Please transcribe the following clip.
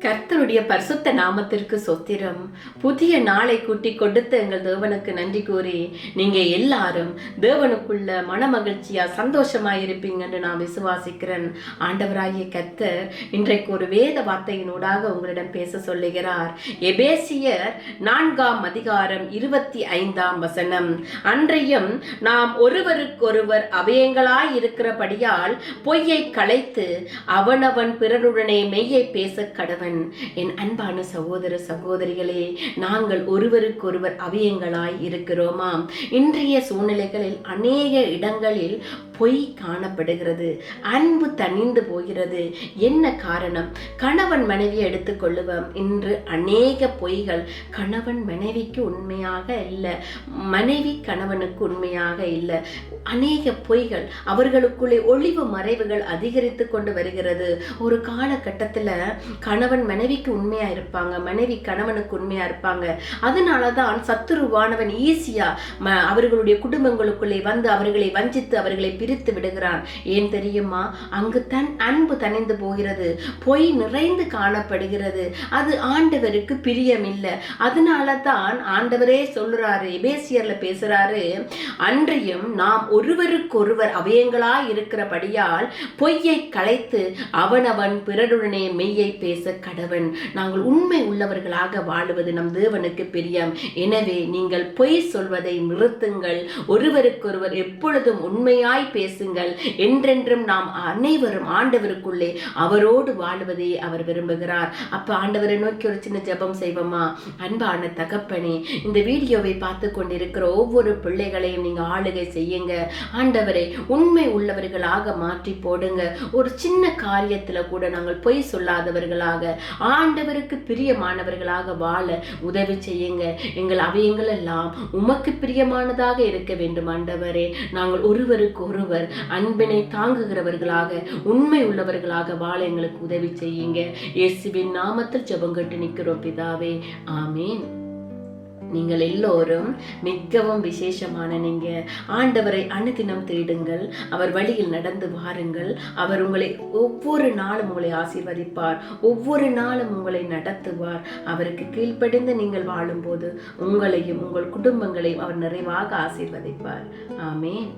கர்த்தருடைய பரிசுத்த நாமத்திற்கு சொத்திரம். புதிய நாளை கூட்டி கொடுத்த எங்கள் தேவனுக்கு நன்றி கூறி நீங்க எல்லாரும் தேவனுக்குள்ள மன மகிழ்ச்சியா சந்தோஷமா இருப்பீங்கன்னு நான் விசுவாசிக்கிறேன். ஆண்டவராகிய கர்த்தர் இன்றைக்கு ஒரு வேத வார்த்தையினூடாக உங்களிடம் பேச சொல்லுகிறார். எபேசியர் 4:25 அன்றையும் நாம் ஒருவருக்கொருவர் அவயங்களாய் இருக்கிறபடியால் பொய்யை களைத்து அவனவன் பிறனுடனே மெய்யை பேச கடவன். என் அன்பான சகோதர சகோதரிகளே, நாங்கள் ஒருவருக்கொருவர் அவயங்களாய் இருக்கிறோமா? இன்றைய சூழ்நிலைகளில் அநேக இடங்களில் பொய் காணப்படுகிறது, அன்பு தணிந்து போகிறது. என்ன காரணம்? கணவன் மனைவியை எடுத்துக்கொள்ளுவோம். இன்று அநேக பொய்கள். கணவன் மனைவிக்கு உண்மையாக இல்லை, மனைவி கணவனுக்கு உண்மையாக இல்லை. அநேக பொய்கள், அவர்களுக்குள்ளே ஒளிவு மறைவுகள் அதிகரித்து கொண்டு வருகிறது. ஒரு காலகட்டத்தில் கணவன் மனைவிக்கு உண்மையா இருப்பாங்க, மனைவி கணவனுக்கு உண்மையா இருப்பாங்க. அதனாலதான் சத்துருவானவன் ஈஸியா அவர்களுடைய குடும்பங்களுக்குள்ளே வந்து அவர்களை வஞ்சித்து அவர்களை பிரித்து விடுகிறான். ஏன் தெரியுமா? அங்கு தன் அன்பு தணிந்து போகிறது, பொய் நிறைந்து காணப்படுகிறது. அது ஆண்டவருக்கு பிரியம் இல்லை. அதனாலதான் ஆண்டவரே சொல்றாரு, எபேசியர்ல பேசுறாரு, அன்றையும் நாம் ஒருவருக்கொருவர் அவயங்களாய் இருக்கிறபடியால் பொய்யை களைத்து அவனவன் பிறருடனே மெய்யை பேச கடவன். நாங்கள் உண்மை உள்ளவர்களாக வாழுவது நம் தேவனுக்கு பிரியம். எனவே நீங்கள் பொய் சொல்வதை நிறுத்துங்கள். ஒருவருக்கொருவர் எப்பொழுதும் உண்மையாய் பேசுங்கள். என்றென்றும் நாம் அனைவரும் ஆண்டவருக்குள்ளே அவரோடு வாழுவதை அவர் விரும்புகிறார். அப்ப ஆண்டவரை நோக்கி ஒரு சின்ன ஜெபம் செய்வோமா? அன்பான தகப்பனே, இந்த வீடியோவை பார்த்து கொண்டிருக்கிற ஒவ்வொரு பிள்ளைகளையும் நீங்க ஆளுகை செய்யுங்க. ஆண்டவரை உண்மை உள்ளவர்களாக மாற்றி போடுங்க. ஒரு சின்ன காரியத்துல கூட நாங்கள் பொய் சொல்லாதவர்களாக, ஆண்டவருக்கு பிரியமானவர்களாக வாழ உதவி செய்யுங்க. எங்கள் அவயங்கள் எல்லாம் உமக்கு பிரியமானதாக இருக்க வேண்டும். ஆண்டவரே, நாங்கள் ஒருவருக்கு ஒருவர் அன்பினை தாங்குகிறவர்களாக, உண்மை உள்ளவர்களாக வாழ எங்களுக்கு உதவி செய்யுங்க. இயேசுவின் நாமத்தில் ஜெபம் கேட்டு நிற்கிறோம் பிதாவே, ஆமீன். நீங்கள் எல்லோரும் மிகவும் விசேஷமான நீங்க. ஆண்டவரை அனுதினம் தேடுங்கள், அவர் வழியில் நடந்து வாருங்கள். அவர் உங்களை ஒவ்வொரு நாளும் உங்களை ஆசீர்வதிப்பார், ஒவ்வொரு நாளும் உங்களை நடத்துவார். அவருக்கு கீழ்ப்படிந்து நீங்கள் வாழும்போது உங்களையும் உங்கள் குடும்பங்களையும் அவர் நிறைவாக ஆசீர்வதிப்பார். ஆமேன்.